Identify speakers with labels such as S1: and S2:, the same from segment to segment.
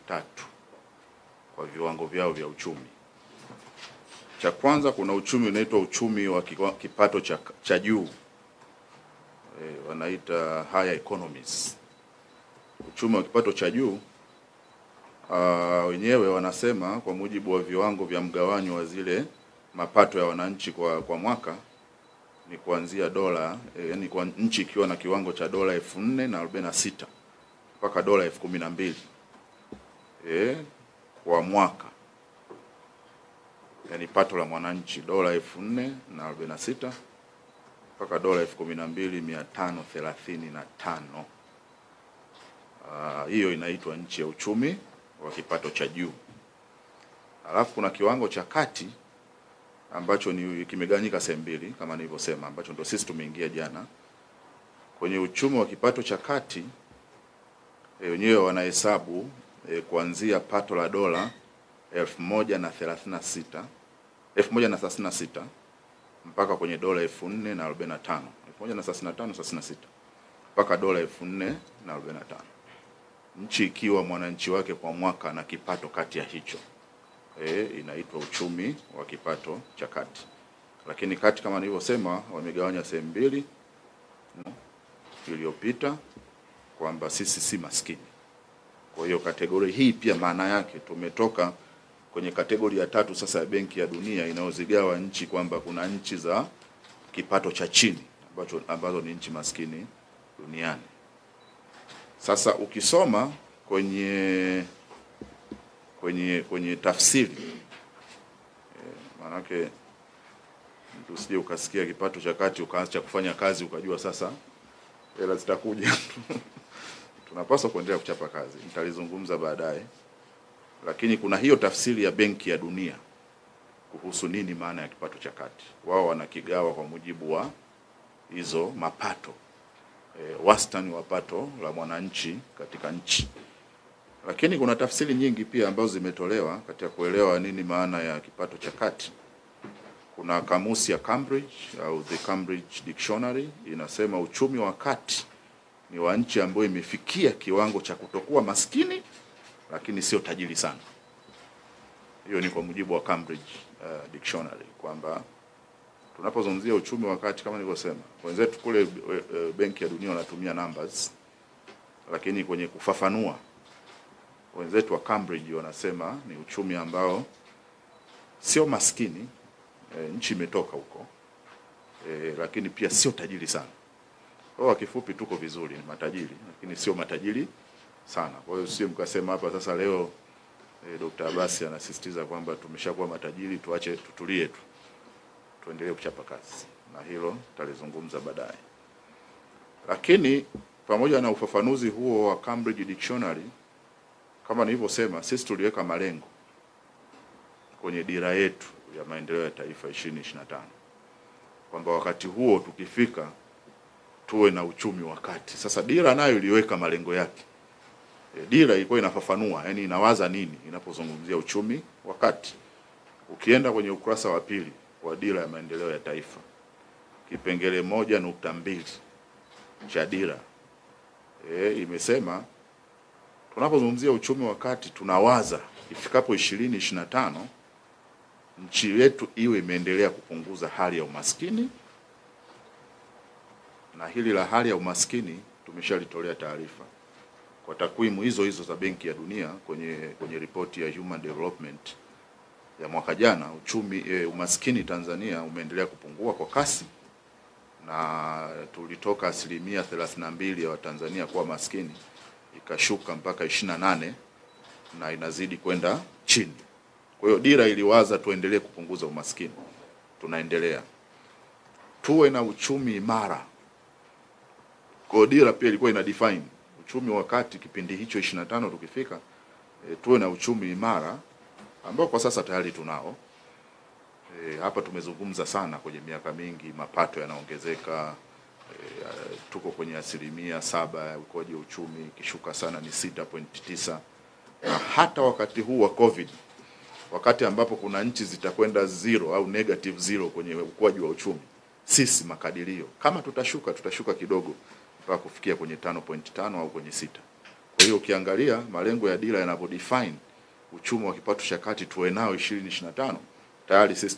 S1: tatu kwa viwango vyao vya uchumi. Cha kwanza, kuna uchumi unaitwa uchumi wa kipato cha juu, wanaita higher economies. Uchumi wa kipato cha juu wenyewe wanasema kwa mujibu wa viwango vya mgawanyo wa zile mapato ya wananchi kwa mwaka ni kuanzia dola, yani kwa nchi ikiwa na kiwango cha dola 4,046 mpaka dola 12,000 kwa mwaka. Yani pato la mwananchi dola 4,046 mpaka dola 12,535. Hiyo inaitwa nchi ya uchumi wa kipato cha juu. Alafu kuna kiwango cha kati ambacho ni kimegawanyika sehemu mbili kama nilivyosema, ambacho ndio sisi tumeingia jana. Kwenye uchumi wa kipato cha kati wenyewe wanahesabu kuanzia pato la dola 1,036 mpaka kwenye dola 4,045, 1,035-36 mpaka dola 4,045. Nchi ikiwa mwananchi wake kwa mwaka na kipato kati ya hicho inaitwa uchumi wa kipato cha kati. Lakini kati kama nilivyosema wamegawanya sehemu mbili iliyopita, kwamba sisi si maskini. Kwa hiyo kategori hii pia maana yake tumetoka kwenye kategori ya tatu sasa ya Benki ya Dunia inayozigawa nchi, kwamba kuna nchi za kipato cha chini ambazo ni nchi maskini duniani. Sasa ukisoma kwenye tafsiri, maanake usije ukasikia kipato cha kati ukaanza kufanya kazi ukajua sasa hela zitakuja. Tunapaswa kuendelea kuchapa kazi, nitalizungumza baadaye. Lakini kuna hiyo tafsiri ya Benki ya Dunia kuhusu nini maana ya kipato cha kati. Wao wanakigawa kwa mujibu wa hizo mapato, wastani wa pato la mwananchi katika nchi. Lakini kuna tafsiri nyingi pia ambazo zimetolewa katika kuelewa nini maana ya kipato cha kati. Kuna kamusi ya Cambridge au the Cambridge Dictionary inasema uchumi wa kati ni wa nchi ambayo imefikia kiwango cha kutokuwa maskini lakini sio tajiri sana. Hiyo ni kwa mujibu wa Cambridge Dictionary, kwamba tunapozungumzia uchumi wa kati kama nilivyosema, wenzetu kule Benki ya Dunia wanatumia numbers, lakini kwenye kufafanua wenzetu wa Cambridge wanasema ni uchumi ambao sio maskini, nchi imetoka huko, lakini pia sio tajiri sana. Kwa kifupi tuko vizuri, ni matajiri lakini sio matajiri sana. Kwa hiyo sio mkasema hapa sasa leo Dr. Abasi anasisitiza kwamba tumeshakuwa matajiri, tuache tutulie tu. Tuendelee kuchapa kazi, na hilo tutalizungumza baadaye. Lakini pamoja na ufafanuzi huo wa Cambridge Dictionary, kama nilivyosema, sisi tuliweka malengo kwenye dira yetu ya maendeleo ya taifa 2025, kwamba wakati huo tukifika tuwe na uchumi wa kati. Sasa dira nayo iliweka malengo yake. Dira ilikuwa inafafanua, yani inawaza nini inapozungumzia uchumi wa kati. Ukienda kwenye ukurasa wa pili wa dira ya maendeleo ya taifa, kipengele 1.2 cha dira imesema tunapozungumzia uchumi wa kati tunawaza ifikapo 2025 nchi yetu iwe imeendelea kupunguza hali ya umaskini, na hili la hali ya umaskini tumeshalitolea taarifa kwa takwimu hizo za Benki ya Dunia kwenye ripoti ya Human Development ya mwaka jana. Umaskini Tanzania umeendelea kupungua kwa kasi, na tulitoka 32% ya Watanzania kuwa maskini ikashuka mpaka 28 na inazidi kwenda chini. Kwa hiyo dira iliwaza tuendelee kupunguza umaskini, tunaendelea. Tuwe na uchumi imara. Kwa dira pia ilikuwa ina define uchumi wa kati kipindi hicho 25 tukifika, tuwe na uchumi imara ambao kwa sasa tayari tunao. Hapa tumezungumza sana kwenye miaka mingi, mapato yanaongezeka, tuko kwenye 7% ya ukuaji wa uchumi, kishuka sana ni 6.9. Na hata wakati huu wa COVID, wakati ambapo kuna nchi zitakwenda zero au negative zero kwenye ukuaji wa uchumi, sisi makadirio kama tutashuka kidogo mpaka kufikia kwenye 5.5 au kwenye 6. Kwa hiyo ukiangalia malengo ya dira yanapodefine uchumi wa kipato cha kati tuwe nao 2025, tayari sisi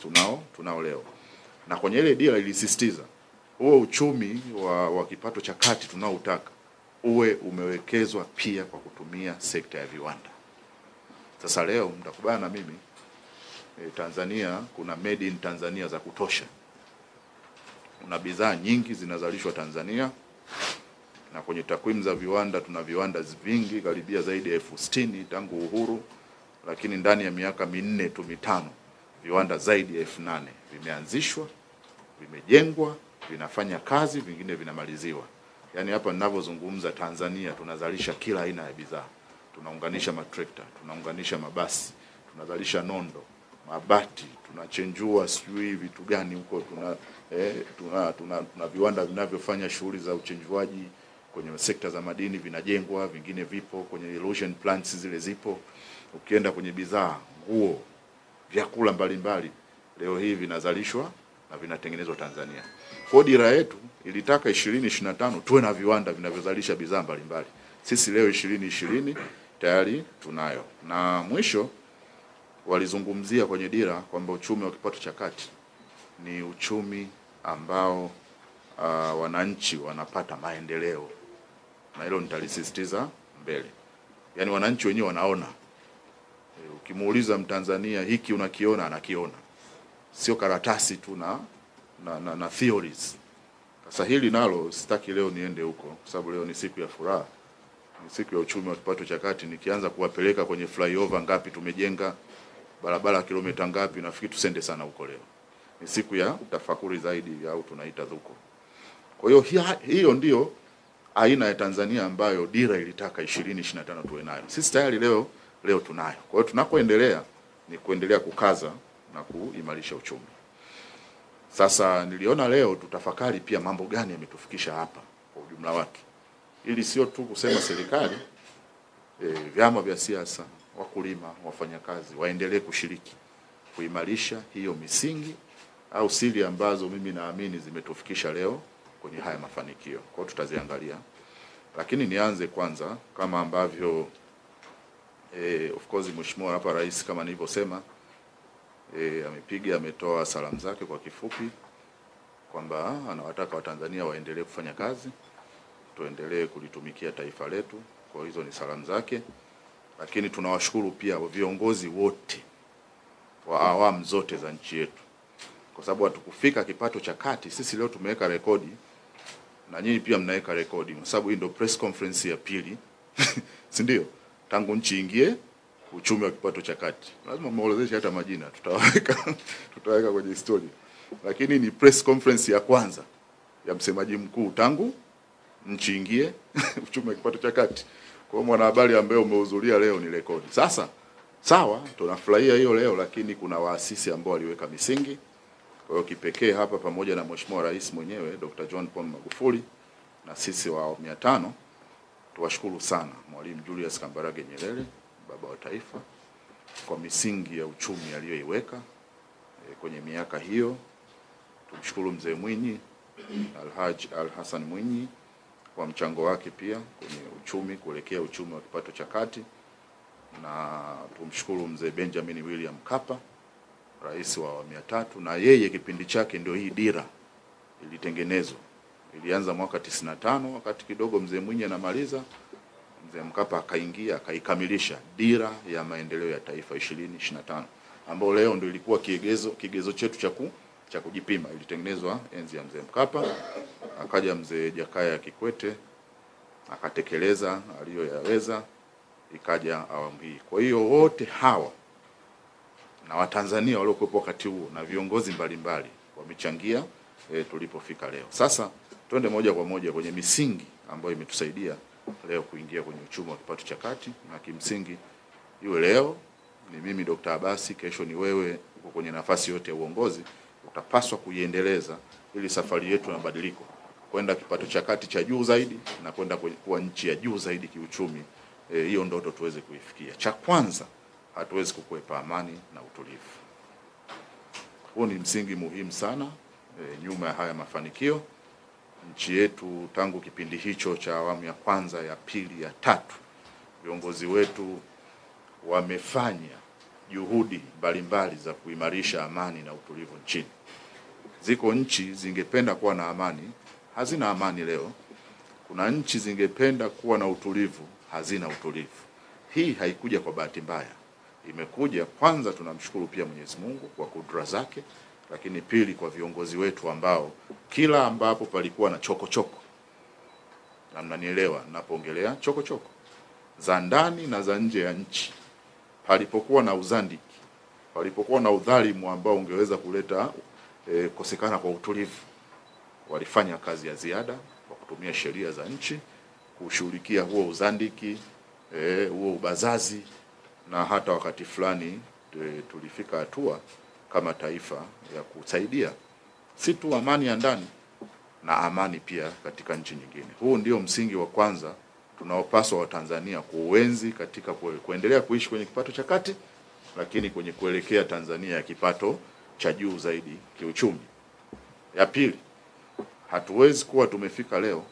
S1: tunao leo. Na kwenye ile dira ilisisitiza huo uchumi wa kipato cha kati tunaoutaka uwe umewekezwa pia kwa kutumia sekta ya viwanda. Sasa leo mtakubana na mimi, Tanzania kuna made in Tanzania za kutosha. Kuna bidhaa nyingi zinazalishwa Tanzania, na kwenye takwimu za viwanda tuna viwanda vingi karibia zaidi ya 60,000 tangu uhuru, lakini ndani ya miaka minne tu mitano viwanda zaidi ya 8,000 vimeanzishwa, vimejengwa, vinafanya kazi, vingine vinamaliziwa. Yaani hapa ninavyozungumza Tanzania tunazalisha kila aina ya bidhaa. Tunaunganisha matrekta, tunaunganisha mabasi, tunazalisha nondo, mabati, tunachenjua sijui vitu gani huko, tuna viwanda vinavyofanya shughuli za uchenjuaji kwenye sekta za madini vinajengwa, vingine vipo kwenye erosion plants zile zipo. Ukienda kwenye bidhaa, nguo, vyakula mbalimbali leo hii vinazalishwa na vinatengenezwa Tanzania. Kwa dira yetu ilitaka 2025 tuwe na viwanda vinavyozalisha bidhaa mbalimbali. Sisi leo 2020 tayari tunayo. Na mwisho walizungumzia kwenye dira kwamba uchumi wa kipato cha kati ni uchumi ambao wananchi wanapata maendeleo, na hilo nitalisisitiza mbele. Yaani wananchi wenyewe wanaona. Ukimuuliza Mtanzania hiki unakiona, anakiona. Sio karatasi tu na theories. Sasa hili nalo sitaki leo niende huko kwa sababu leo ni siku ya furaha. Ni siku ya uchumi wa kipato cha kati. Nikianza kuwapeleka kwenye flyover ngapi tumejenga, barabara kilomita ngapi, nafikiri tusende sana huko leo. Ni siku ya tafakuri zaidi au tunaita dhuko. Kwa hiyo hiyo ndio aina ya Tanzania ambayo dira ilitaka 2025 tuwe nayo. Sisi tayari leo tunayo. Kwa hiyo tunakoendelea ni kuendelea kukaza na kuimarisha uchumi. Sasa niliona leo tutafakari pia mambo gani yametufikisha hapa kwa ujumla wake. Ili sio tu kusema serikali, vyama vya siasa, wakulima, wafanyakazi waendelee kushiriki kuimarisha hiyo misingi au siri ambazo mimi naamini zimetufikisha leo kwenye haya mafanikio. Kwa hiyo tutaziangalia. Lakini nianze kwanza kama ambavyo of course Mheshimiwa hapa Rais kama nilivyosema ametoa salamu zake kwa kifupi kwamba anawataka Watanzania waendelee kufanya kazi, tuendelee kulitumikia taifa letu. Kwa hizo ni salamu zake. Lakini tunawashukuru pia viongozi wote wa awamu zote za nchi yetu, kwa sababu hatukufika kipato cha kati. Sisi leo tumeweka rekodi na nyinyi pia mnaweka rekodi, kwa sababu hii ndio press conference ya pili si ndio? Tangu nchi ingie uchumi wa kipato cha kati. Lazima muorodheshe hata majina, tutaweka kwenye historia. Lakini ni press conference ya kwanza ya msemaji mkuu tangu nchi ingie uchumi wa kipato cha kati. Kwa mwanahabari ambaye umehudhuria leo ni rekodi. Sasa sawa, tunafurahia hiyo leo, lakini kuna waasisi ambao waliweka misingi. Kwa hiyo kipekee hapa pamoja na Mheshimiwa Rais mwenyewe Dr. John Pombe Magufuli na sisi wa 500 tuwashukuru sana Mwalimu Julius Kambarage Nyerere, baba wa taifa, kwa misingi ya uchumi aliyoiweka kwenye miaka hiyo. Tumshukuru Mzee Mwinyi, Alhaji Al-Hassan Mwinyi kwa mchango wake pia kwenye uchumi kuelekea uchumi wa kipato cha kati, na tumshukuru Mzee Benjamin William Mkapa, rais wa 300, na yeye kipindi chake ndio hii dira ilitengenezwa. Ilianza mwaka 95 wakati kidogo Mzee Mwinyi anamaliza, Mzee Mkapa akaingia akaikamilisha dira ya maendeleo ya taifa 2025, ambao leo ndio ilikuwa kigezo chetu cha kujipima. Ilitengenezwa enzi ya Mzee Mkapa, akaja Mzee Jakaya Kikwete akatekeleza aliyoyaweza, ikaja awamu hii. Kwa hiyo wote hawa na Watanzania waliokuwepo wakati huo na viongozi mbalimbali wamechangia tulipofika leo. Sasa twende moja kwa moja kwenye misingi ambayo imetusaidia leo kuingia kwenye uchumi wa kipato cha kati. Na kimsingi iwe leo ni mimi Dr. Abasi, kesho ni wewe, uko kwenye nafasi yote ya uongozi, utapaswa kuiendeleza ili safari yetu ya mabadiliko kwenda kipato cha kati cha juu zaidi na kwenda kuwa nchi ya juu zaidi kiuchumi. Hiyo ndoto tuweze kuifikia. Cha kwanza, hatuwezi kukwepa amani na utulivu. Huo ni msingi muhimu sana nyuma ya haya mafanikio. Nchi yetu tangu kipindi hicho cha awamu ya kwanza, ya pili, ya tatu viongozi wetu wamefanya juhudi mbalimbali za kuimarisha amani na utulivu nchini. Ziko nchi zingependa kuwa na amani, hazina amani leo. Kuna nchi zingependa kuwa na utulivu, hazina utulivu. Hii haikuja kwa bahati mbaya. Imekuja, kwanza tunamshukuru pia Mwenyezi Mungu kwa kudra zake, lakini pili kwa viongozi wetu ambao kila ambapo palikuwa na chokochoko, na mnanielewa ninapoongelea chokochoko za ndani na za nje ya nchi, palipokuwa na uzandiki, palipokuwa na udhalimu ambao ungeweza kuleta kosekana kwa utulivu, walifanya kazi ya ziada kwa kutumia sheria za nchi kushughulikia huo uzandiki, huo ubazazi, na hata wakati fulani tulifika hatua kama taifa ya kusaidia si tu amani ya ndani na amani pia katika nchi nyingine. Huu ndio msingi wa kwanza tunaopaswa wa Tanzania kuenzi katika kuendelea kuishi kwenye kipato cha kati, lakini kwenye kuelekea Tanzania ya kipato cha juu zaidi kiuchumi. Ya pili, hatuwezi kuwa tumefika leo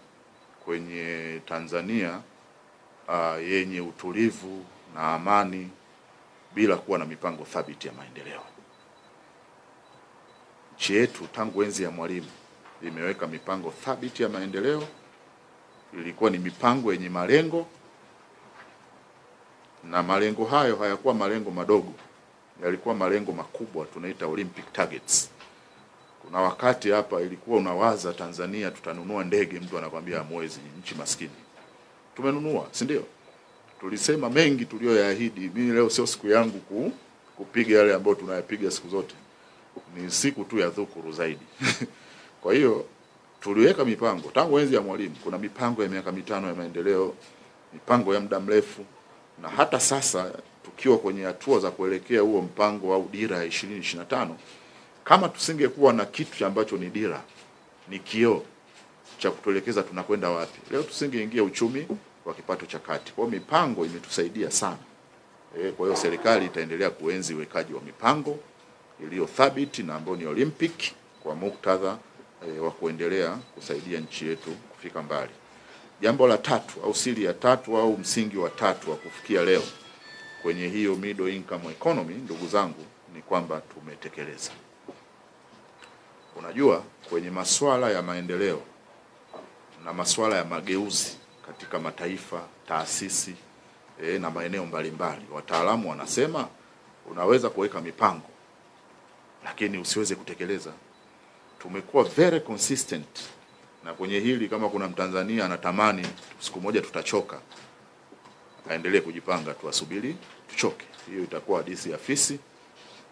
S1: kwenye Tanzania yenye utulivu na amani bila kuwa na mipango thabiti ya maendeleo. Nchi yetu tangu enzi ya Mwalimu imeweka mipango thabiti ya maendeleo. Ilikuwa ni mipango yenye malengo, na malengo hayo hayakuwa malengo madogo, yalikuwa malengo makubwa, tunaita Olympic targets. Kuna wakati hapa ilikuwa unawaza Tanzania tutanunua ndege, mtu anakuambia hamwezi, nchi maskini. Tumenunua, si ndio? Tulisema mengi tuliyoyaahidi. Mimi leo sio siku yangu kupiga yale ambayo tunayapiga siku zote. Ni siku tu ya dhukuru zaidi. Kwa hiyo tuliweka mipango tangu enzi ya Mwalimu. Kuna mipango ya miaka 5 ya maendeleo, mipango ya muda mrefu, na hata sasa tukiwa kwenye hatua za kuelekea huo mpango au dira ya 2025, kama tusingekuwa na kitu ambacho ni dira, ni kioo cha kutuelekeza tunakwenda wapi, leo tusingeingia uchumi wa kipato cha kati. Kwa mipango imetusaidia sana. Kwa hiyo serikali itaendelea kuenzi uwekaji wa mipango iliyo thabiti na ambayo ni Olympic kwa muktadha wa kuendelea kusaidia nchi yetu kufika mbali. Jambo la tatu au siri ya tatu au msingi wa tatu wa kufikia leo kwenye hiyo middle income economy, ndugu zangu, ni kwamba tumetekeleza. Unajua, kwenye masuala ya maendeleo na masuala ya mageuzi katika mataifa, taasisi na maeneo mbalimbali, wataalamu wanasema unaweza kuweka mipango lakini usiweze kutekeleza. Tumekuwa very consistent, na kwenye hili kama kuna Mtanzania anatamani siku moja tutachoka, aendelee kujipanga tu, asubiri tuchoke. Hiyo itakuwa hadithi ya fisi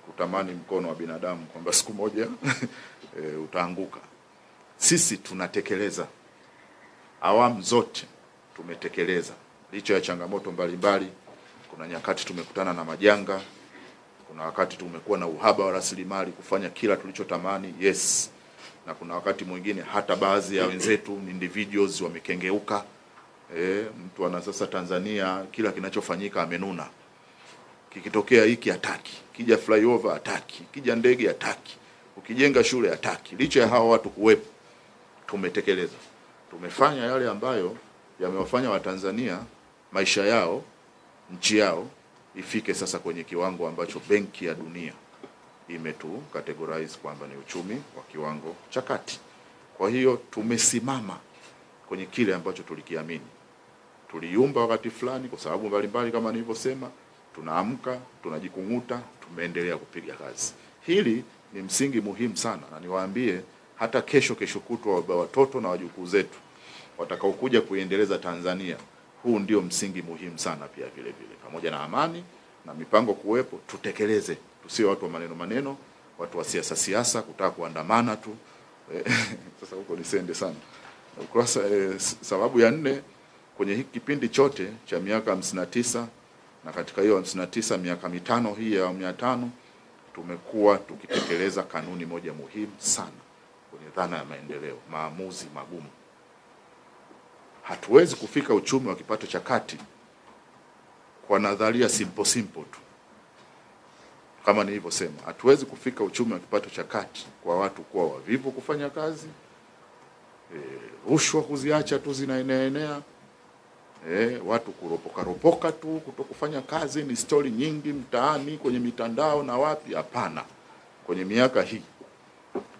S1: kutamani mkono wa binadamu kwamba siku moja utaanguka. Sisi tunatekeleza. Awamu zote tumetekeleza licha ya changamoto mbalimbali. Kuna nyakati tumekutana na majanga, kuna wakati tumekuwa na uhaba wa rasilimali kufanya kila tulichotamani, yes. Na kuna wakati mwingine hata baadhi ya wenzetu individuals wamekengeuka. Mtu ana sasa Tanzania kila kinachofanyika amenuna. Kikitokea hiki hataki, kija flyover hataki, kija ndege hataki, ukijenga shule hataki. Licha ya hao watu kuwepo, tumetekeleza. Tumefanya yale ambayo yamewafanya Watanzania maisha yao, nchi yao ifike sasa kwenye kiwango ambacho Benki ya Dunia imetu categorize kwamba ni uchumi wa kiwango cha kati. Kwa hiyo tumesimama kwenye kile ambacho tulikiamini. Tuliumba wakati fulani kwa sababu mbalimbali kama nilivyosema, tunaamka, tunajikunguta, tumeendelea kupiga kazi. Hili ni msingi muhimu sana, na niwaambie hata kesho kutwa watoto na wajukuu zetu watakaokuja kuendeleza Tanzania, huu ndio msingi muhimu sana pia vile vile. Pamoja na amani na mipango kuwepo, tutekeleze. Tusiwe watu wa maneno, watu wa siasa kutaka kuandamana tu. Sasa huko nisende sana. Ukurasa sababu ya 4, kwenye hiki kipindi chote cha miaka 59, na katika hiyo 59 miaka 5 hii ya 500, tumekuwa tukitekeleza kanuni moja muhimu sana kwenye dhana ya maendeleo: maamuzi magumu. Hatuwezi kufika uchumi wa kipato cha kati kwa nadharia simple tu. Kama nilivyosema, hatuwezi kufika uchumi wa kipato cha kati kwa watu kuwa wavivu kufanya kazi, rushwa kuziacha tu zinaenea, Watu kuropoka tu, kutokufanya kazi, ni story nyingi mtaani kwenye mitandao na wapi. Hapana. Kwenye miaka hii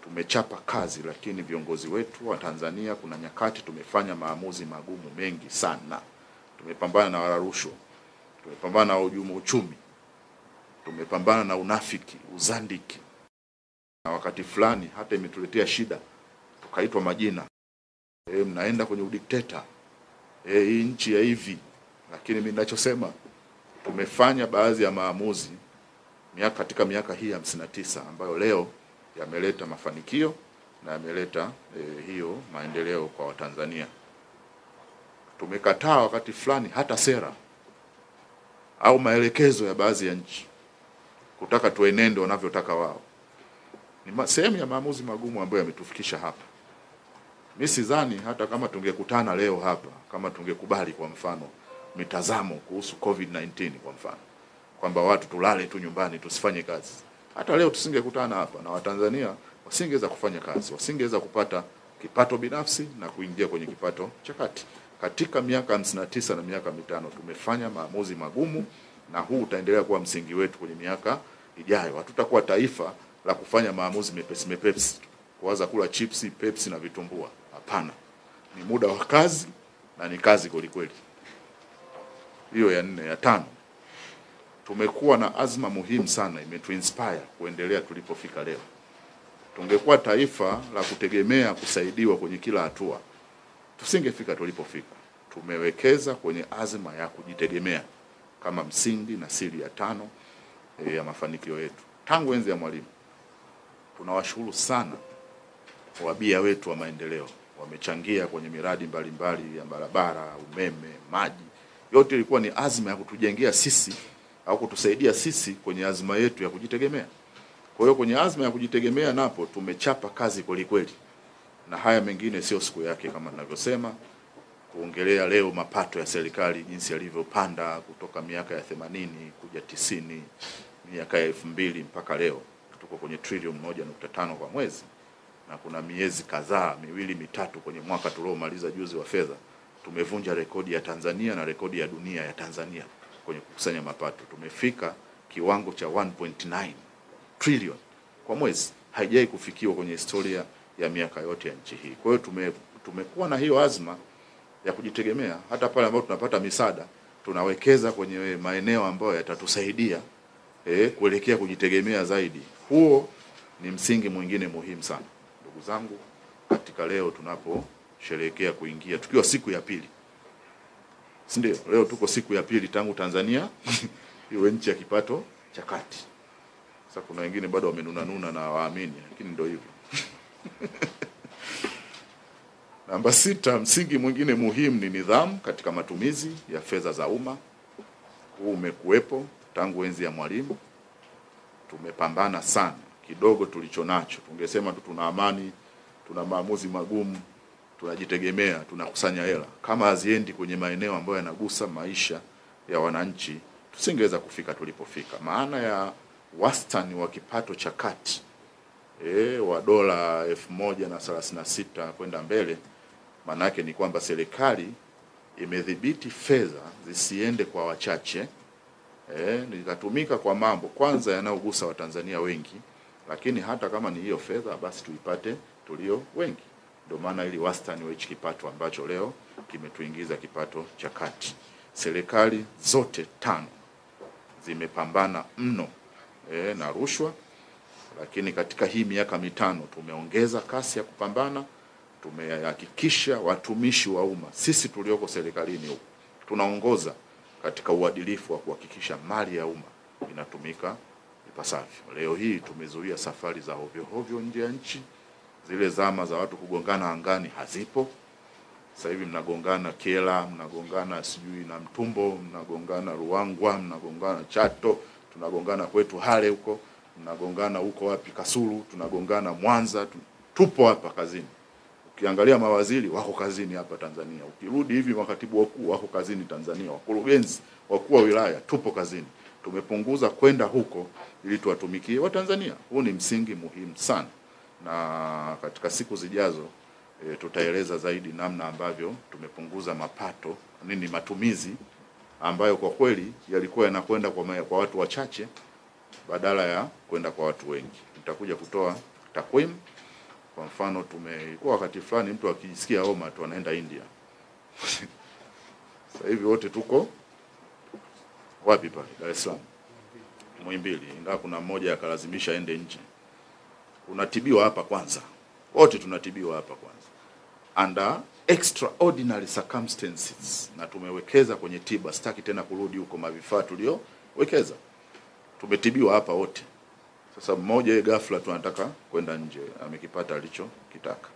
S1: tumechapa kazi, lakini viongozi wetu wa Tanzania kuna nyakati tumefanya maamuzi magumu mengi sana. Tumepambana na wala rushwa, tumepambana na uhujumu uchumi, tumepambana na unafiki, uzandiki, na wakati fulani hata imetuletea shida, tukaitwa majina, mnaenda kwenye udikteta, hii nchi ya hivi. Lakini mimi ninachosema, tumefanya baadhi ya maamuzi katika miaka hii 59 ambayo leo yameleta mafanikio na yameleta hiyo maendeleo kwa Watanzania. Tumekataa wakati fulani hata sera au maelekezo ya baadhi ya nchi kutaka tuenende wanavyotaka wao. Ni sehemu ya maamuzi magumu ambayo yametufikisha hapa. Mimi sidhani hata kama tungekutana leo hapa, kama tungekubali kwa mfano mitazamo kuhusu COVID-19 kwa mfano, kwamba watu tulale tu nyumbani tusifanye kazi, hata leo tusingekutana hapa na Watanzania wasingeweza kufanya kazi, wasingeweza kupata kipato binafsi na kuingia kwenye kipato cha kati. Katika miaka 59 na miaka mitano tumefanya maamuzi magumu, na huu utaendelea kuwa msingi wetu kwenye miaka ijayo. Hatutakuwa taifa la kufanya maamuzi mepesi, kuanza kula chipsi, Pepsi na vitumbua. Hapana. Ni muda wa kazi, na ni kazi kweli. Hiyo ya 4. Ya 5, tumekuwa na azma muhimu sana, imetuinspire kuendelea tulipofika leo. Tungekuwa taifa la kutegemea kusaidiwa kwenye kila hatua, tusingefika tulipofika. Tumewekeza kwenye azma ya kujitegemea kama msingi na siri ya 5 ya mafanikio yetu. Tangu enzi ya Mwalimu, tunawashukuru sana wabia wetu wa maendeleo. Wamechangia kwenye miradi mbalimbali ya barabara, umeme, maji. Yote ilikuwa ni azma ya kutujengea sisi au kutusaidia sisi kwenye azma yetu ya kujitegemea. Kwa hiyo kwenye azma ya kujitegemea napo tumechapa kazi kweli. Na haya mengine sio siku yake, kama ninavyosema, kuongelea leo mapato ya serikali jinsi yalivyopanda kutoka miaka ya 80 kuja 90, miaka ya 2000 mpaka leo tuko kwenye trilioni 1.5 kwa mwezi. Na kuna miezi kadhaa, 2 3 kwenye mwaka tuliomaliza juzi wa fedha, tumevunja rekodi ya Tanzania na rekodi ya dunia ya Tanzania kwenye kukusanya mapato. Tumefika kiwango cha 1.9 trillion kwa mwezi. Haijai kufikiwa kwenye historia ya miaka yote ya nchi hii. Kwa hiyo tumekuwa na hiyo azma ya kujitegemea. Hata pale ambapo tunapata misaada, tunawekeza kwenye maeneo ambayo yatatusaidia kuelekea kujitegemea zaidi. Huo ni msingi mwingine muhimu sana, ndugu zangu, katika leo tunaposherehekea kuingia tukiwa siku ya pili. Si ndio? Leo tuko siku ya pili tangu Tanzania iwe nchi ya kipato cha kati. Sasa kuna wengine bado wamenuna na waamini, lakini ndio hivyo. Namba 6, msingi mwingine muhimu ni nidhamu katika matumizi ya fedha za umma. Huu umekuwepo tangu enzi ya Mwalimu. Tumepambana sana. Kidogo tulichonacho, tungesema tu tuna amani, tuna maamuzi magumu, tunajitegemea, tunakusanya hela, kama haziendi kwenye maeneo ambayo yanagusa maisha ya wananchi, tusingeweza kufika tulipofika. Maana ya wastani wa kipato cha kati wa dola 1036 kwenda mbele, maana yake ni kwamba serikali imedhibiti fedha zisiende kwa wachache, nikatumika kwa mambo kwanza yanayogusa Watanzania wengi, lakini hata kama ni hiyo fedha basi tuipate tulio wengi. Ndio maana ili wastani wa hichi kipato ambacho leo kimetuingiza kipato cha kati. Serikali zote 5 zimepambana mno na rushwa, lakini katika hii miaka mitano tumeongeza kasi ya kupambana. Tumehakikisha watumishi wa umma, sisi tulioko serikalini huko, tunaongoza katika uadilifu wa kuhakikisha mali ya umma inatumika ipasavyo. Leo hii tumezuia safari za hovyo nje ya nchi. Zile zama za watu kugongana angani hazipo. Sasa hivi mnagongana Kyela, mnagongana sijui na Mtumbo, mnagongana Ruangwa, mnagongana Chato, tunagongana kwetu Hale huko, mnagongana huko wapi Kasulu, tunagongana Mwanza. Tupo hapa kazini. Ukiangalia mawaziri wako kazini hapa Tanzania. Ukirudi hivi makatibu wakuu wako kazini Tanzania. Wakurugenzi, wakuu wa wilaya tupo kazini. Tumepunguza kwenda huko ili tuwatumikie Watanzania. Huu ni msingi muhimu sana. Na katika siku zijazo tutaeleza zaidi namna ambavyo tumepunguza matumizi ambayo kwa kweli yalikuwa yanakwenda kwa watu wachache badala ya kwenda kwa watu wengi. Nitakuja kutoa takwimu. Kwa mfano, tumekuwa wakati fulani mtu akisikia homa tu anaenda India. Sasa hivi wote tuko wapi pale? Dar es Salaam, Muhimbili, ingawa kuna mmoja akalazimisha aende nje. Unatibiwa hapa kwanza. Wote tunatibiwa hapa kwanza. Under extraordinary circumstances, na tumewekeza kwenye tiba. Sitaki tena kurudi huko, mavifaa tuliowekeza. Tumetibiwa hapa wote. Sasa mmoja ghafla tu anataka kwenda nje, amekipata alichokitaka.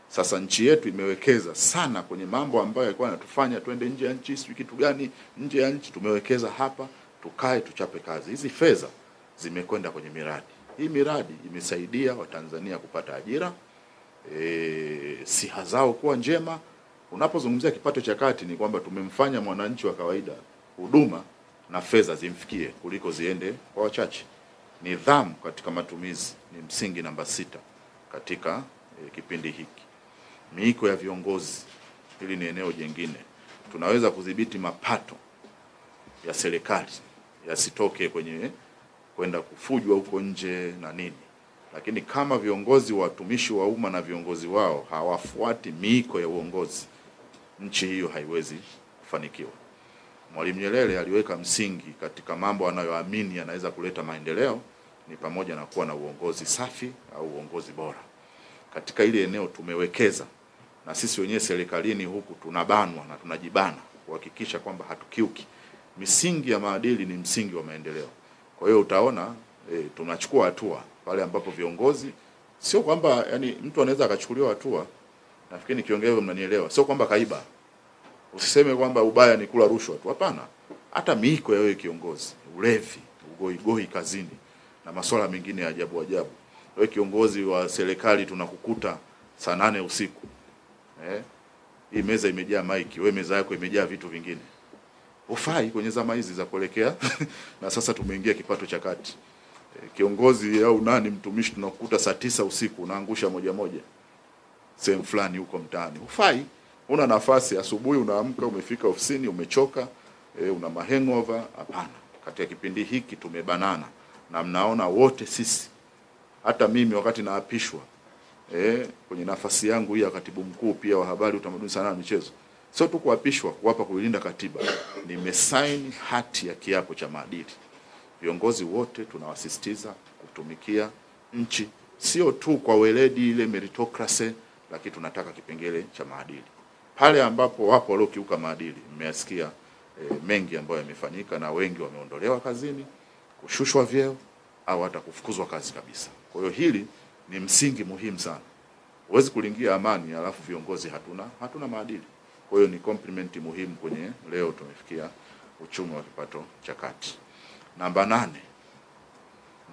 S1: Sasa nchi yetu imewekeza sana kwenye mambo ambayo yalikuwa yanatufanya twende nje ya nchi, sio kitu gani nje ya nchi. Tumewekeza hapa, tukae tuchape kazi. Hizi fedha zimekwenda kwenye miradi. Hii miradi imesaidia Watanzania kupata ajira, siha zao kuwa njema. Unapozungumzia kipato cha kati, ni kwamba tumemfanya mwananchi wa kawaida huduma na fedha zimfikie kuliko ziende kwa wachache. Nidhamu katika matumizi ni msingi namba 6 katika kipindi hiki. Miiko ya viongozi, hili ni eneo jingine. Tunaweza kudhibiti mapato ya serikali yasitoke kwenye kwenda kufujwa huko nje na nini. Lakini kama viongozi, watumishi wa umma na viongozi wao hawafuati miiko ya uongozi, nchi hiyo haiwezi kufanikiwa. Mwalimu Nyerere aliweka msingi katika mambo anayoamini yanaweza kuleta maendeleo, ni pamoja na kuwa na uongozi safi au uongozi bora. Katika ile eneo tumewekeza, na sisi wenyewe serikalini huku tunabanwa na tunajibana kuhakikisha kwamba hatukiuki. Misingi ya maadili ni msingi wa maendeleo. Kwa hiyo utaona tunachukua hatua pale ambapo viongozi, sio kwamba yani mtu anaweza akachukuliwa hatua, nafikiri nikiongea hivyo mnanielewa, sio kwamba kaiba. Usiseme kwamba ubaya ni kula rushwa tu, hapana. Hata miiko ya wewe kiongozi, ulevi, ugoigoi kazini na masuala mengine ya ajabu. Wewe kiongozi wa serikali tunakukuta saa 8 usiku. Hii meza imejaa maiki, wewe meza yako imejaa vitu vingine. Ufai kwenye zama hizi za kuelekea na sasa tumeingia kipato cha kati. Kiongozi au nani mtumishi tunakukuta saa 9 usiku unaangusha moja sehemu fulani huko mtaani. Ufai. Una nafasi asubuhi unaamka, umefika ofisini umechoka, una hangover. Hapana. Katika kipindi hiki tumebanana, na mnaona wote sisi, hata mimi wakati naapishwa kwenye nafasi yangu hii ya katibu mkuu pia wa habari, utamaduni, sanaa na michezo, sio tu kuapishwa kuwapa kuilinda katiba, nimesaini hati ya kiapo cha maadili. Viongozi wote tunawasisitiza kutumikia nchi, sio tu kwa weledi ile meritocracy, lakini tunataka kipengele cha maadili. Pale ambapo wapo waliokiuka maadili, mmeyasikia mengi ambayo yamefanyika, na wengi wameondolewa kazini, kushushwa vyeo au hata kufukuzwa kazi kabisa. Kwa hiyo hili ni msingi muhimu sana. Huwezi kulingia amani alafu viongozi hatuna maadili. Kwa hiyo ni compliment muhimu kwenye leo tumefikia uchumi wa kipato cha kati. Namba 8,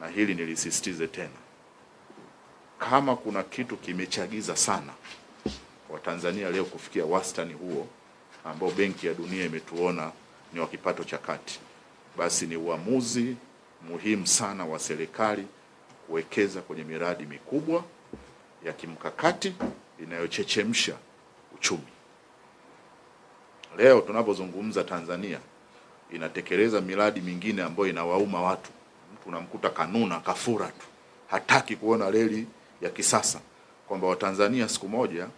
S1: na hili nilisisitize tena, kama kuna kitu kimechagiza sana Watanzania leo kufikia wastani huo ambao Benki ya Dunia imetuona ni wa kipato cha kati, basi ni uamuzi muhimu sana wa serikali kuwekeza kwenye miradi mikubwa ya kimkakati inayochechemsha uchumi. Leo tunapozungumza, Tanzania inatekeleza miradi mingine ambayo inawauma watu. Mtu unamkuta kanuna kafura tu, hataki kuona reli ya kisasa, kwamba Watanzania siku moja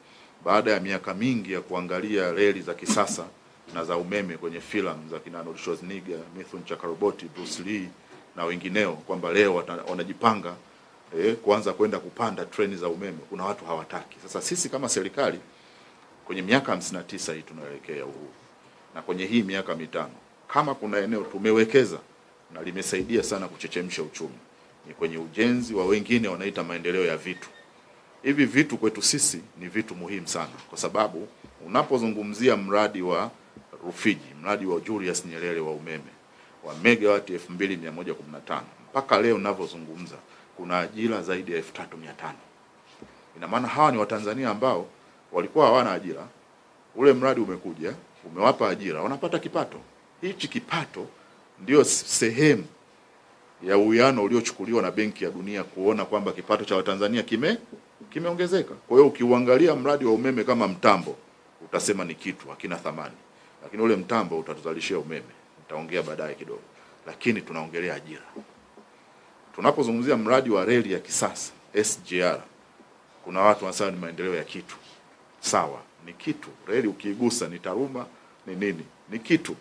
S1: baada ya miaka mingi ya kuangalia reli za kisasa na za umeme kwenye filamu za kina Arnold Schwarzenegger, Mithun Chakraborty, Bruce Lee na wengineo, kwamba leo wanajipanga kuanza kwenda kupanda treni za umeme. Kuna watu hawataki. Sasa sisi kama serikali kwenye miaka 59 hii tunaelekea uhuru, na kwenye hii miaka 5 kama kuna eneo tumewekeza na limesaidia sana kuchechemsha uchumi, ni kwenye ujenzi wa wengine wanaita maendeleo ya vitu. Hivi vitu kwetu sisi ni vitu muhimu sana, kwa sababu unapozungumzia mradi wa Rufiji, mradi wa Julius Nyerere wa umeme wa megawati 2115, mpaka leo ninavyozungumza kuna ajira zaidi ya 3500. Ina maana hawa ni Watanzania ambao walikuwa hawana ajira. Ule mradi umekuja, umewapa ajira, wanapata kipato. Hichi kipato ndio sehemu ya uwiano uliochukuliwa na Benki ya Dunia kuona kwamba kipato cha Watanzania kimeongezeka. Kwa hiyo ukiuangalia mradi wa umeme kama mtambo, utasema ni kitu hakina thamani, lakini ule mtambo utatuzalishia umeme, nitaongea baadaye kidogo. Lakini tunaongelea ajira. Tunapozungumzia mradi wa reli ya kisasa SGR, kuna watu wanasema ni maendeleo ya kitu. Sawa, ni kitu. Reli ukiigusa ni taruma, ni nini? Ni kitu.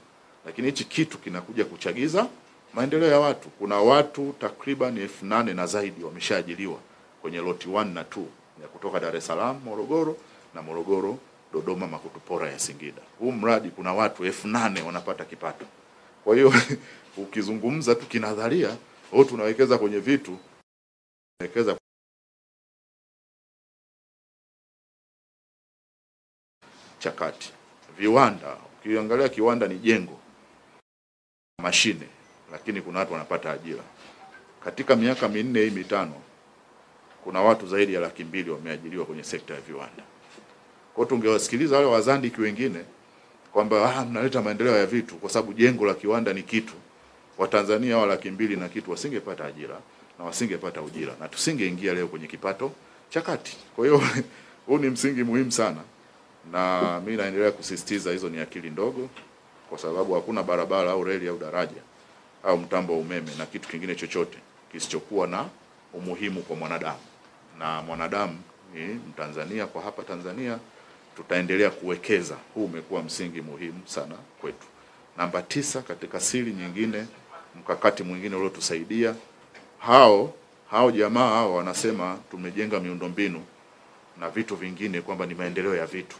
S1: Lakini hichi kitu kinakuja kuchagiza maendeleo ya watu. Kuna watu takriban 8,000 na zaidi wameshaajiriwa kwenye loti 1 na 2 ya kutoka Dar es Salaam, Morogoro, na Morogoro, Dodoma, Makutupora ya Singida. Huu mradi kuna watu 8,000 wanapata kipato. Kwa hiyo ukizungumza tu kinadharia, au tunawekeza kwenye vitu, tunawekeza chakati. Viwanda, ukiangalia kiwanda ni jengo, mashine, lakini kuna watu wanapata ajira. Katika miaka 4 hii mitano, kuna watu zaidi ya 200,000 wameajiriwa kwenye sekta ya viwanda. Kwa hiyo tungewasikiliza wale wazandiki wengine kwamba mnaleta maendeleo ya vitu kwa sababu jengo la kiwanda ni kitu. Watanzania wa 200,000 na kitu wasingepata ajira na wasingepata ujira na tusingeingia leo kwenye kipato cha kati. Kwa hiyo huu ni msingi muhimu sana, na mimi naendelea kusisitiza hizo ni akili ndogo, kwa sababu hakuna barabara au reli au daraja au mtambo wa umeme na kitu kingine chochote kisichokuwa na umuhimu kwa mwanadamu. Na mwanadamu ni Mtanzania. Kwa hapa Tanzania tutaendelea kuwekeza. Huu umekuwa msingi muhimu sana kwetu. Namba 9, katika siri nyingine, mkakati mwingine uliotusaidia, hao jamaa hao wanasema tumejenga miundombinu na vitu vingine kwamba ni maendeleo ya vitu.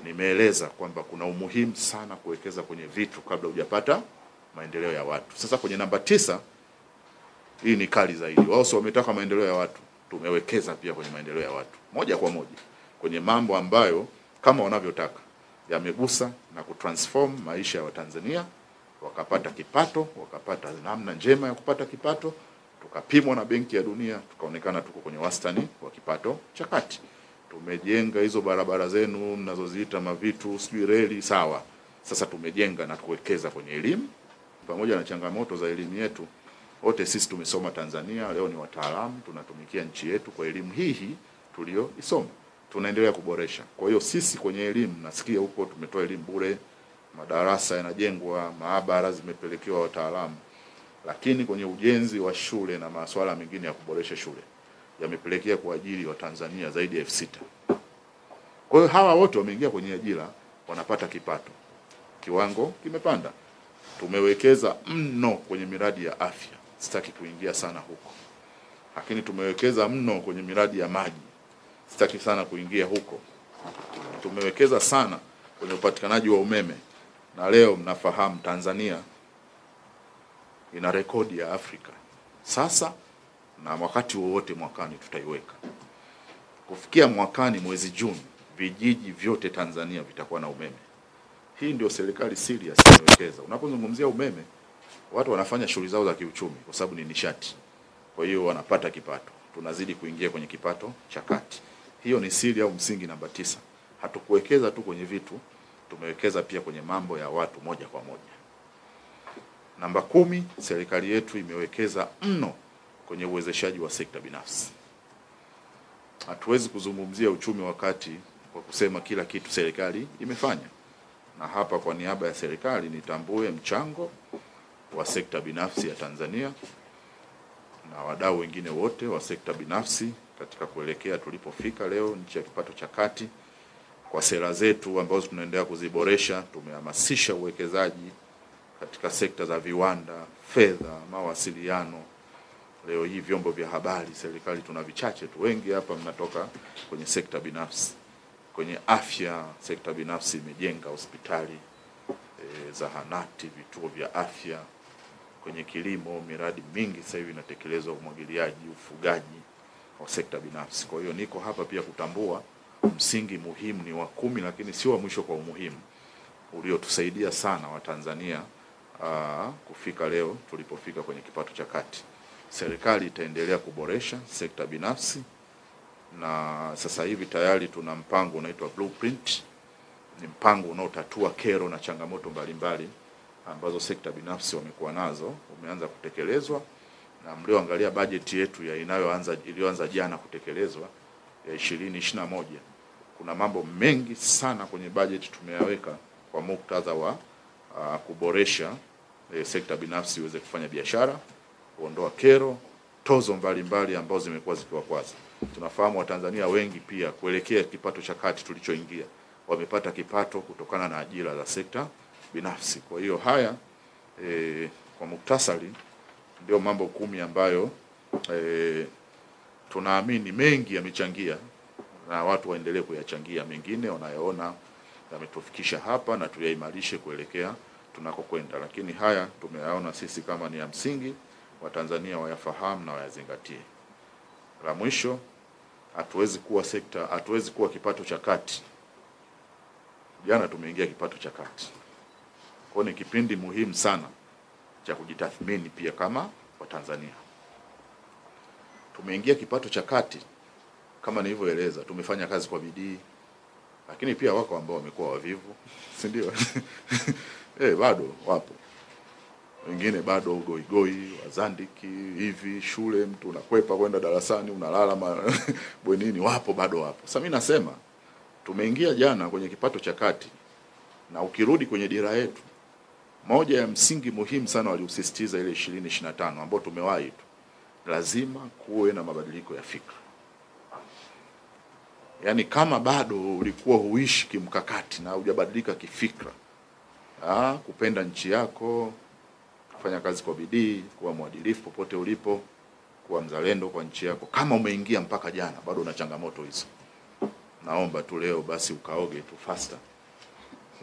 S1: Nimeeleza kwamba kuna umuhimu sana kuwekeza kwenye vitu kabla hujapata maendeleo ya watu. Sasa kwenye namba 9, hii ni kali zaidi. Wao sio wametaka maendeleo ya watu, tumewekeza pia kwenye maendeleo ya watu moja kwa moja kwenye mambo ambayo kama wanavyotaka yamegusa na kutransform maisha ya Watanzania, wakapata kipato, wakapata namna njema ya kupata kipato, tukapimwa na Benki ya Dunia, tukaonekana tuko kwenye wastani wa kipato cha kati. Tumejenga hizo barabara zenu mnazoziita mavitu, sijui reli, sawa. Sasa tumejenga na kuwekeza kwenye elimu. Pamoja na changamoto za elimu yetu, wote sisi tumesoma Tanzania, leo ni wataalamu, tunatumikia nchi yetu kwa elimu hii tulioisoma. Tunaendelea kuboresha. Kwa hiyo sisi kwenye elimu, nasikia huko tumetoa elimu bure, madarasa yanajengwa, maabara zimepelekewa wataalamu. Lakini kwenye ujenzi wa shule na masuala mengine ya kuboresha shule, yamepelekea kwa ajili wa Tanzania zaidi ya 6,000. Kwa hiyo hawa wote wameingia kwenye ajira, wanapata kipato. Kiwango kimepanda. Tumewekeza mno kwenye miradi ya afya. Sitaki kuingia sana huko. Lakini tumewekeza mno kwenye miradi ya maji. Sitaki sana kuingia huko. Tumewekeza sana kwenye upatikanaji wa umeme. Na leo mnafahamu Tanzania ina rekodi ya Afrika. Sasa na wakati wowote mwakani tutaiweka. Kufikia mwakani mwezi Juni, vijiji vyote Tanzania vitakuwa na umeme. Hii ndio serikali serious inawekeza. Unapozungumzia umeme, watu wanafanya shughuli zao za kiuchumi kwa sababu ni nishati. Kwa hiyo wanapata kipato. Tunazidi kuingia kwenye kipato cha kati. Hiyo ni siri au msingi namba 9. Hatukuwekeza tu kwenye vitu, tumewekeza pia kwenye mambo ya watu moja kwa moja. Namba 10, serikali yetu imewekeza mno kwenye uwezeshaji wa sekta binafsi. Hatuwezi kuzungumzia uchumi wakati kwa kusema kila kitu serikali imefanya. Na hapa kwa niaba ya serikali nitambue mchango wa sekta binafsi ya Tanzania na wadau wengine wote wa sekta binafsi katika kuelekea tulipofika leo, nchi ya kipato cha kati. Kwa sera zetu ambazo tunaendelea kuziboresha, tumehamasisha uwekezaji katika sekta za viwanda, fedha, mawasiliano. Leo hii vyombo vya habari, serikali tuna vichache tu, wengi hapa mnatoka kwenye sekta binafsi. Kwenye afya, sekta binafsi imejenga hospitali, zahanati, vituo vya afya. Kwenye kilimo, miradi mingi sasa hivi inatekelezwa, umwagiliaji, ufugaji wa sekta binafsi. Kwa hiyo niko hapa pia kutambua msingi muhimu ni wa 10, lakini sio wa mwisho kwa umuhimu, uliotusaidia sana Watanzania kufika leo tulipofika kwenye kipato cha kati. Serikali itaendelea kuboresha sekta binafsi, na sasa hivi tayari tuna mpango unaitwa Blueprint. Ni mpango unaotatua kero na changamoto mbalimbali ambazo sekta binafsi wamekuwa nazo, umeanza kutekelezwa. Na mlioangalia bajeti yetu iliyoanza jana kutekelezwa, ya 2021 kuna mambo mengi sana kwenye bajeti tumeyaweka kwa muktadha wa kuboresha sekta binafsi iweze kufanya biashara, kuondoa kero, tozo mbalimbali ambazo zimekuwa zikiwakwaza. Tunafahamu Watanzania wengi pia kuelekea kipato cha kati tulichoingia wamepata kipato kutokana na ajira za sekta binafsi. Kwa hiyo haya kwa muktasari ndio mambo 10 ambayo tunaamini mengi yamechangia na watu waendelee kuyachangia, mengine wanayoona yametufikisha hapa na tuyaimarishe kuelekea tunakokwenda, lakini haya tumeyaona sisi kama ni ya msingi, Watanzania wayafahamu na wayazingatie. La mwisho, hatuwezi kuwa kipato cha kati. Jana tumeingia kipato cha kati. Kwa ni kipindi muhimu sana cha kujitathmini pia kama Watanzania. Tumeingia kipato cha kati kama nilivyoeleza, tumefanya kazi kwa bidii, lakini pia wako ambao wamekuwa wavivu, si ndio? Bado wapo. Wengine bado goigoi, wazandiki hivi, shule mtu unakwepa kwenda darasani, unalala bwenini, wapo bado wapo. Sasa mimi nasema tumeingia jana kwenye kipato cha kati, na ukirudi kwenye dira yetu, moja ya msingi muhimu sana waliusisitiza ile 2025 ambao tumewahi tu, lazima kuwe na mabadiliko ya fikra. Yaani kama bado ulikuwa huishi kimkakati na hujabadilika kifikra, kupenda nchi yako, kufanya kazi kwa bidii, kuwa mwadilifu popote ulipo, kuwa mzalendo kwa nchi yako, kama umeingia mpaka jana bado una changamoto hizo, naomba tu leo basi ukaoge tu faster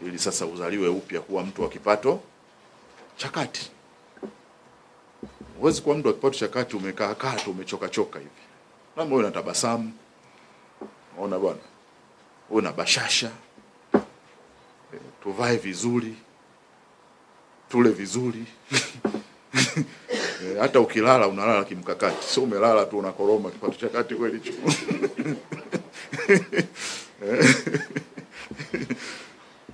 S1: ili sasa uzaliwe upya kuwa mtu wa kipato cha kati. Huwezi kuwa mtu wa kipato cha kati umekaa tu umechoka hivi. Na moyo unatabasamu. Unaona bwana? Una bashasha. Tuvae vizuri. Tule vizuri. Hata ukilala unalala kimkakati. Sio umelala tu unakoroma kipato cha kati kweli hicho.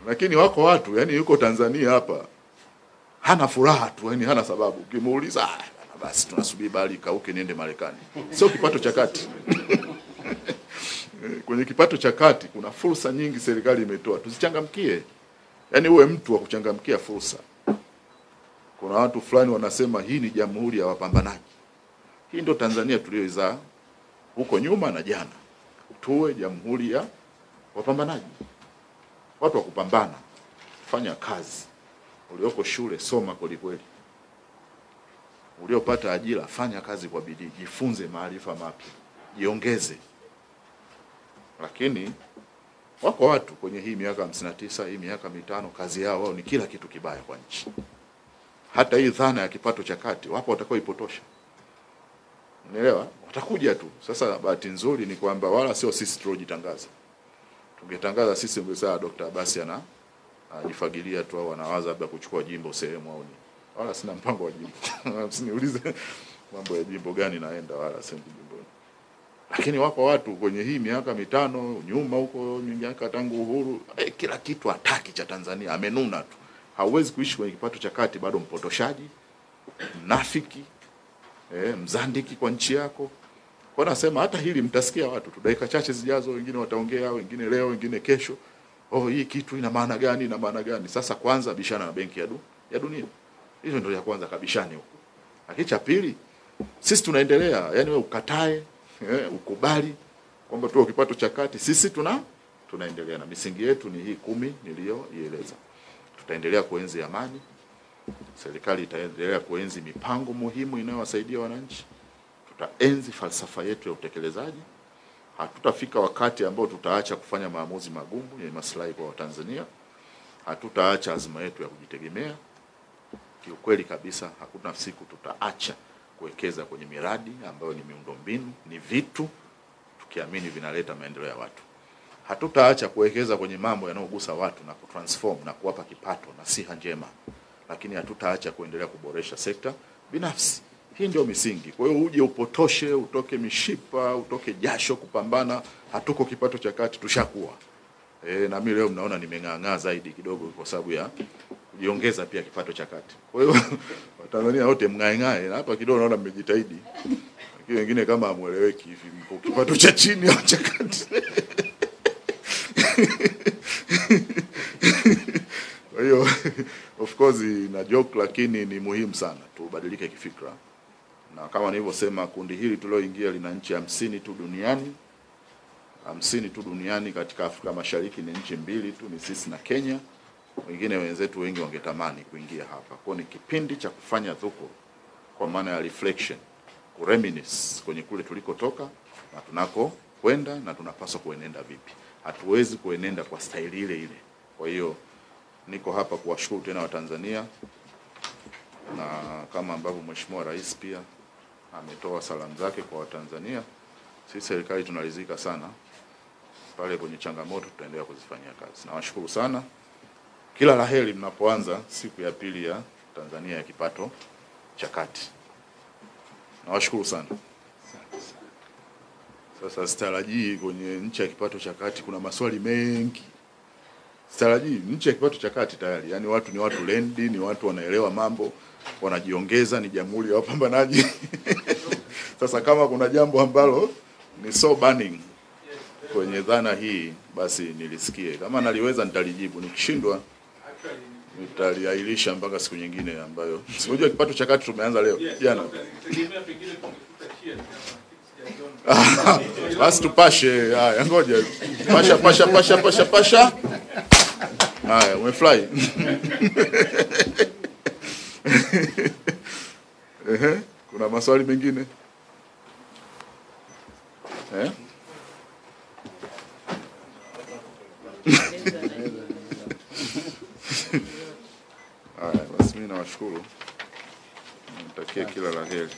S1: Lakini wako watu, yani yuko Tanzania hapa, hana furaha tu, yani hana sababu. Ukimuuliza, basi tunasubiri bali kauke niende Marekani. Sio kipato cha kati. Kwenye kipato cha kati kuna fursa nyingi serikali imetoa. Tuzichangamkie. Yani uwe mtu wa kuchangamkia fursa. Kuna watu fulani wanasema hii ni jamhuri ya wapambanaji. Hii ndio Tanzania tuliyoizaa huko nyuma na jana. Tuwe jamhuri ya wapambanaji. Watu wa kupambana, fanya kazi. Ulioko shule soma kweli kweli. Uliopata ajira fanya kazi kwa bidii, jifunze maarifa mapya, jiongeze. Lakini wako watu kwenye hii miaka 59, hii miaka 5 kazi yao wao ni kila kitu kibaya kwa nchi. Hata hii dhana ya kipato cha kati wapo watakao ipotosha. Unaelewa? Watakuja tu. Sasa bahati nzuri ni kwamba wala sio sisi tulojitangaza. Tungetangaza sisi ungesema Dr. Abasi anajifagilia tu au anawaza labda kuchukua jimbo sehemu au ni. Wala sina mpango wa jimbo. Msiniulize mambo ya jimbo gani naenda, wala sina jimbo. Lakini wako watu kwenye hii miaka 5 nyuma huko, miaka tangu uhuru, kila kitu hataki cha Tanzania, amenuna tu. Hauwezi kuishi kwenye kipato cha kati bado mpotoshaji, mnafiki, mzandiki kwa nchi yako. Kwa nasema hata hili mtasikia watu tu dakika chache zijazo, wengine wataongea, wengine leo, wengine kesho. Hii kitu ina maana gani, ina maana gani? Sasa kwanza bishana na benki ya dunia. Hizo ndio ya kwanza kabishane huko. Lakini cha pili, sisi tunaendelea, yani wewe ukatae, ukubali kwamba tu kipato cha kati, sisi tunaendelea na misingi yetu ni hii 10 niliyoieleza. Tutaendelea kuenzi amani. Serikali itaendelea kuenzi mipango muhimu inayowasaidia wananchi. Tutaenzi falsafa yetu ya utekelezaji. Hatutafika wakati ambao tutaacha kufanya maamuzi magumu yenye maslahi kwa Watanzania. Hatutaacha azma yetu ya kujitegemea. Kiukweli kabisa hakuna siku tutaacha kuwekeza kwenye miradi ambayo ni miundombinu, ni vitu tukiamini vinaleta maendeleo ya watu. Hatutaacha kuwekeza kwenye mambo yanayogusa watu na kutransform na kuwapa kipato na siha njema. Lakini hatutaacha kuendelea kuboresha sekta binafsi. Hii ndio misingi. Kwa hiyo uje upotoshe, utoke mishipa, utoke jasho kupambana, hatuko kipato cha kati, tushakuwa. Na mimi leo mnaona nimeng'ang'aa zaidi kidogo kwa sababu ya kujiongeza pia kipato cha kati. Kwa hiyo Watanzania wote mng'ae na hapa kidogo naona mmejitahidi. Lakini wengine kama hamueleweki hivi, mko kipato cha chini au cha kati. Kwa hiyo of course na joke, lakini ni muhimu sana tubadilike kifikra. Na kama nilivyosema, kundi hili tulioingia lina nchi 50 tu duniani. 50 tu duniani. Katika Afrika Mashariki ni nchi 2 tu, ni sisi na Kenya. Wengine wenzetu wengi wangetamani kuingia hapa. Kwa ni kipindi cha kufanya dhuko, kwa maana ya reflection, kureminisce kwenye kule tulikotoka na tunako kwenda na tunapaswa kuenenda vipi. Hatuwezi kuenenda kwa staili ile ile. Kwa hiyo niko hapa kuwashukuru tena Watanzania, na kama ambavyo Mheshimiwa Rais pia ametoa salamu zake kwa Watanzania, sisi serikali tunaridhika sana. Pale kwenye changamoto tutaendelea kuzifanyia kazi. Nawashukuru sana. Kila laheri mnapoanza siku ya pili ya Tanzania ya kipato cha kati. Nawashukuru sana. Sasa sitarajii kwenye nchi ya kipato cha kati kuna maswali mengi. Sitarajii nchi ya kipato cha kati tayari. Yaani watu ni watu lendi, ni watu wanaelewa mambo, wanajiongeza, ni jamhuri ya wapambanaji. Sasa kama kuna jambo ambalo ni so burning kwenye dhana hii, basi nilisikie. Kama naliweza nitalijibu, nikishindwa nitaliahirisha mpaka siku nyingine ambayo unajua kipato cha kati tumeanza leo jana. Basi tupashe. Haya, ngoja pasha. Haya, umefly. Kuna maswali mengine? Haya, basi mimi nawashukuru. Natakia kila la heri.